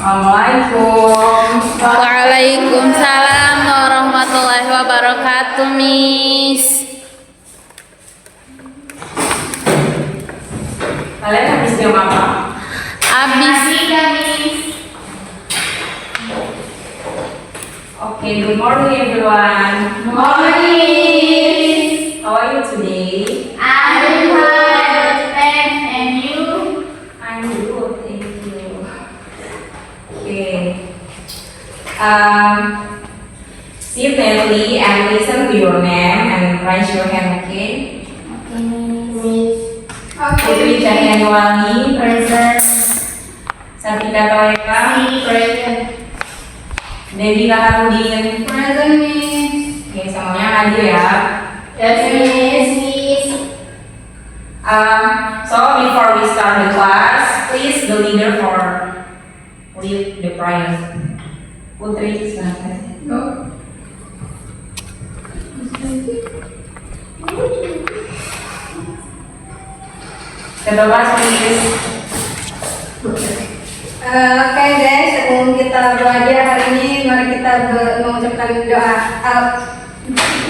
Assalamualaikum. Waalaikumsalam warahmatullahi wabarakatuh, Miss. Kalian habis jam apa? Abis Okay, good morning everyone. morning. How are you today? I'm fine, thanks, and you? I'm good, thank you. Okay. Sit neatly and listen to your name and raise your hand, okay? Okay, Miss. Putri Cahyaniwati, Present. Sartika Toeka, Present. Dewi Kaharudin. Present, Miss. Oke, semuanya hadir ya. Yes, Miss. So before we start the class, please the leader for lead the prayer. Putri, silakan. Kedua, please. Oke guys, sebelum kita belajar hari ini, mari kita mengucapkan doa.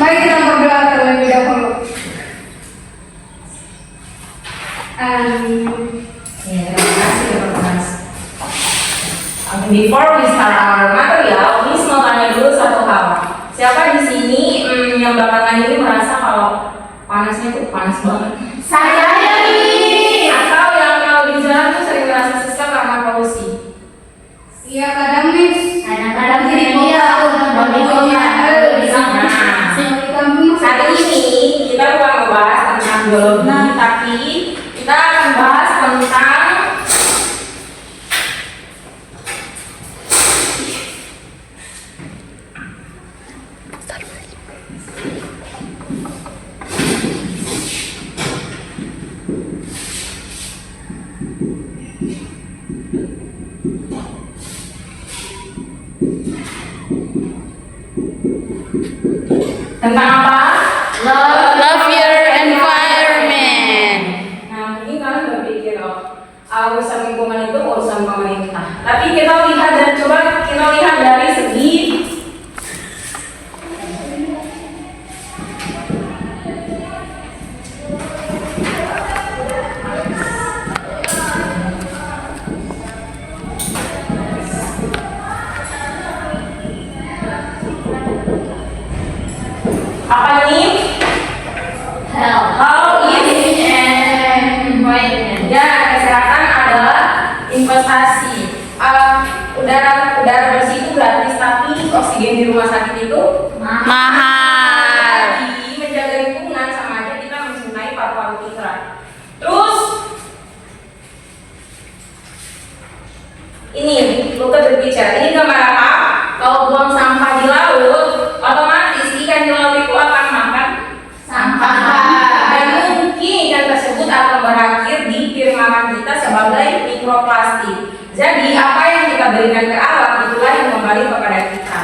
Mari kita berdoa terlebih dahulu. Ya, terima kasih Mas. Before we start our material, please mau tanya dulu satu hal. Siapa di sini yang belakangan ini merasa kalau panasnya tuh panas banget? Saya, Miss. Atau yang di jalan tuh sering merasa sesak karena polusi? Iya kadang Miss. Kadang-kadang sih dia Saat ini kita bukan membahas tentang biologi, tapi kita akan bahas tentang apa? Love your environment. Nah, mungkin kalian berpikir, urusan lingkungan itu urusan pemerintah. Tapi kita lihat dan coba kita lihat dari segi apa nih? How is environment? Ya, kesehatan adalah investasi. Udara bersih itu gratis, tapi oksigen di rumah sakit itu Mahal. Jadi menjaga lingkungan sama aja kita mencintai paru-paru kita. Terus ini Luka berbicara, ini gambar apa? Kalau buang sampah di laut, otomatis ikan di laut itu akan makan Sampah. dan mungkin ikan tersebut akan berakhir di piring makan kita sebagai mikroplastik. Jadi apa yang kita berikan ke alam itulah yang kembali kepada kita.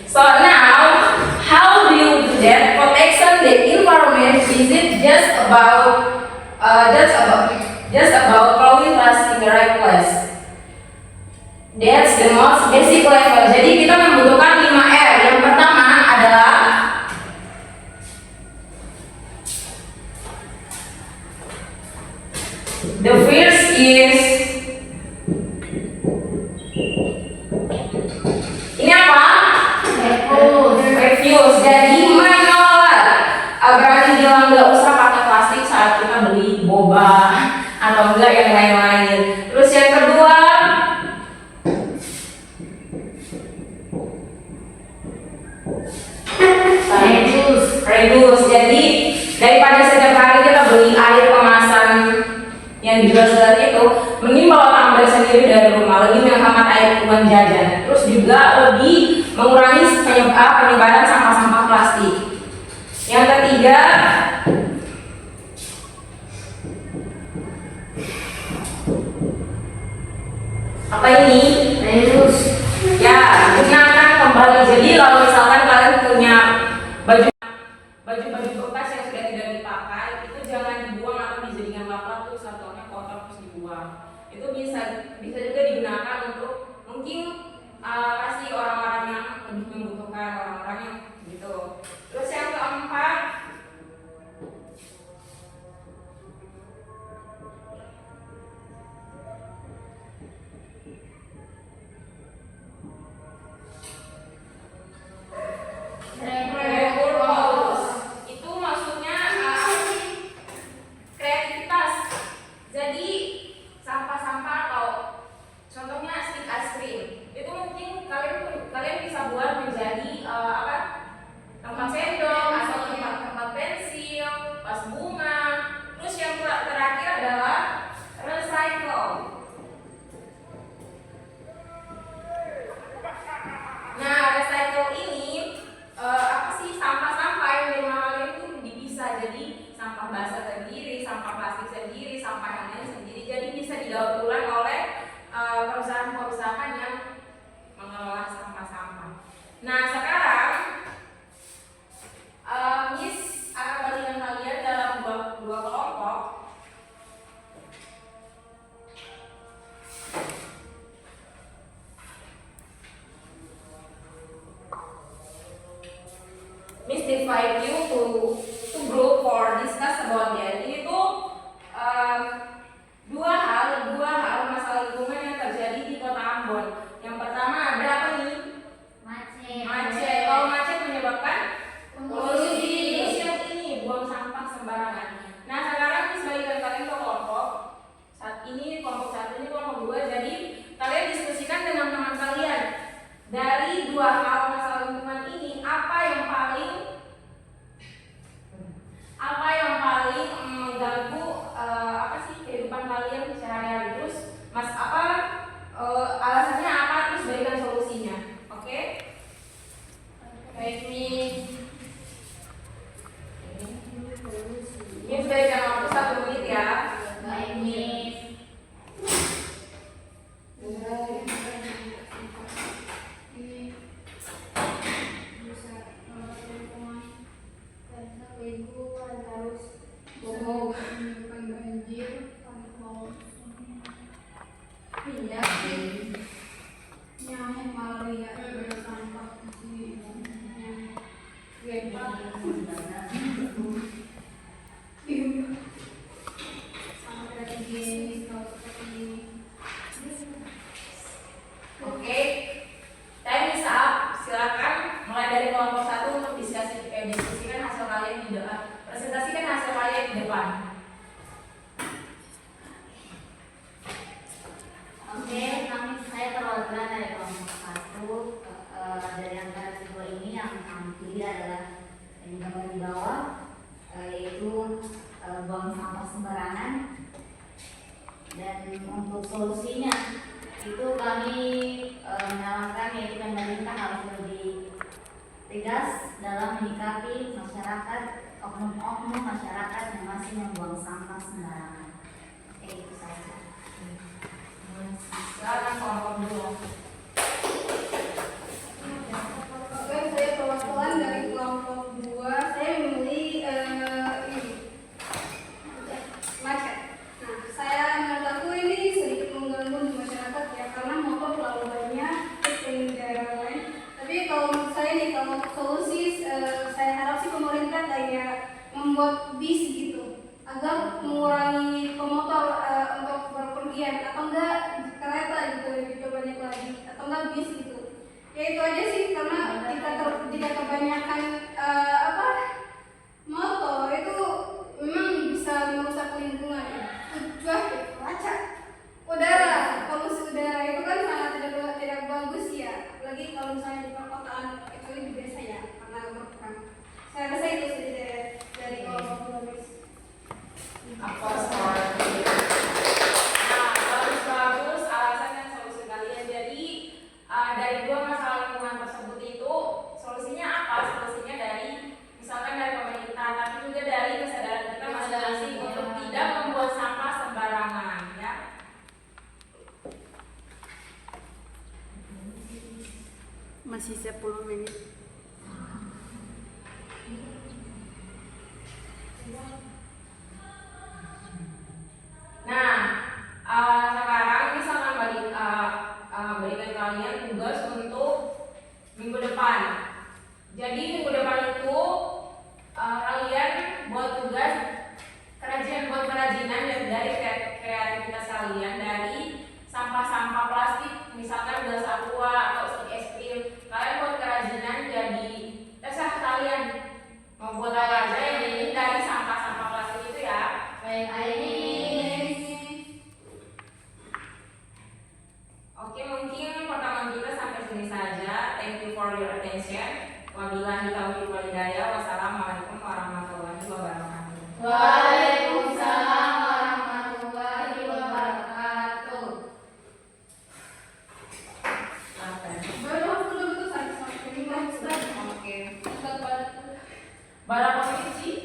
So now, how do you do that? Protection the environment, is it just about throwing plastic in the right place? That's the most basic level. Jadi kita membutuhkan 5R. Yang pertama adalah the first is ini apa? Refuse. Jadi menolak. Berarti bilang nggak usah pakai plastik saat kita beli boba atau enggak yang lain-lain. Terus yang kedua, reduce. Jadi daripada setiap hari kita beli air kemasan yang dijual itu, mending bawa tumbler sendiri dari rumah, lebih menghemat air uang jajan. Terus juga lebih mengurangi penyebaran sampah-sampah plastik. Yang ketiga, apa ini? Ya, gunakan kembali. Jadi kalau misalkan kalian punya baju bekas yang sudah tidak dipakai, itu jangan dibuang atau dijadikan lapak tuh satunya itu bisa juga digunakan untuk mungkin kasih orang-orang yang lebih membutuhkan, orang-orang yang gitu. Terus yang keempat, Rebus. Itu maksudnya apa sih? Kreativitas. Jadi sampah-sampah atau contohnya stick ice cream itu mungkin kalian bisa buat menjadi apa? Tempat sendok atau tempat pensil, vas bunga. Terus yang terakhir adalah recycle. Nah, recycle ini apa sih, sampah-sampah yang dari kalian itu dipisah jadi sampah basah sendiri, sampah plastik sendiri, sampah yang lain sendiri. Jadi bisa didaur ulang oleh perusahaan-perusahaan yang mengelola sampah-sampah. Nah, sekarang Miss akan bagikan kalian dalam dua kelompok. Miss divide you to group for discuss about that. Ini tuh dua hal masalah lingkungan yang terjadi di Kota Ambon. Yang pertama ada apa nih? Macet. Kalau macet menyebabkan polusi. Terus yang ini buang sampah sembarangan. Nah, sekarang Miss bagikan kalian ke kelompok. Saat ini kelompok 1, ini kelompok 2. Jadi kalian diskusikan dengan teman kalian. Dari dua hal masalah lingkungan ini, apa yang paling mengganggu apa sih kehidupan kalian sehari-hari? Terus alasannya apa? Terus berikan solusinya. Oke? Baik, Miss. Miss berikan waktu 1 menit ya. Baik, Miss. Oke, time is up. Silakan mulai dari kelompok 1 untuk diskusikan hasil kalian di depan. Presentasikan hasil kalian di depan. Oke, saya perwakilan dari kelompok 1. Dari antara kedua ini yang kami pilih adalah yang gambar di bawah, yaitu buang sampah sembarangan. Dan untuk solusinya itu kami menyarankan yaitu pemerintah harus lebih tegas dalam menyikapi masyarakat, oknum-oknum masyarakat yang masih membuang sampah sembarangan. Oke, itu saja. Silakan kelompok 2. Oke, saya perwakilan dari kelompok 2. Saya memilih ini macet. Nah, saya menurut aku ini sedikit mengganggu di masyarakat ya, karena motor terlalu banyak di daerah lain. Tapi kalau menurut saya nih, kalau solusi saya harap sih pemerintah kayak membuat bis gitu, agar mengurangi pemotor untuk berpergian, atau enggak kereta gitu lebih banyak lagi, atau enggak bis gitu. Ya itu aja sih, karena jika kebanyakan motor itu memang bisa merusak lingkungan. Kaca udara, polusi udara itu kan sangat tidak bagus ya, apalagi kalau misalnya di perkotaan, kecuali di desa ya, karena berkurang. Saya rasa itu saja dari kelompok 2. Apa seperti nah, bagus alasan dan solusi kalian. Jadi dari dua masalah lingkungan tersebut itu solusinya apa? Solusinya dari misalkan dari pemerintah, tapi juga dari kesadaran kita masing-masing untuk tidak membuat sampah sembarangan ya. Masih 10 menit. Nah, sekarang Bara positif sih.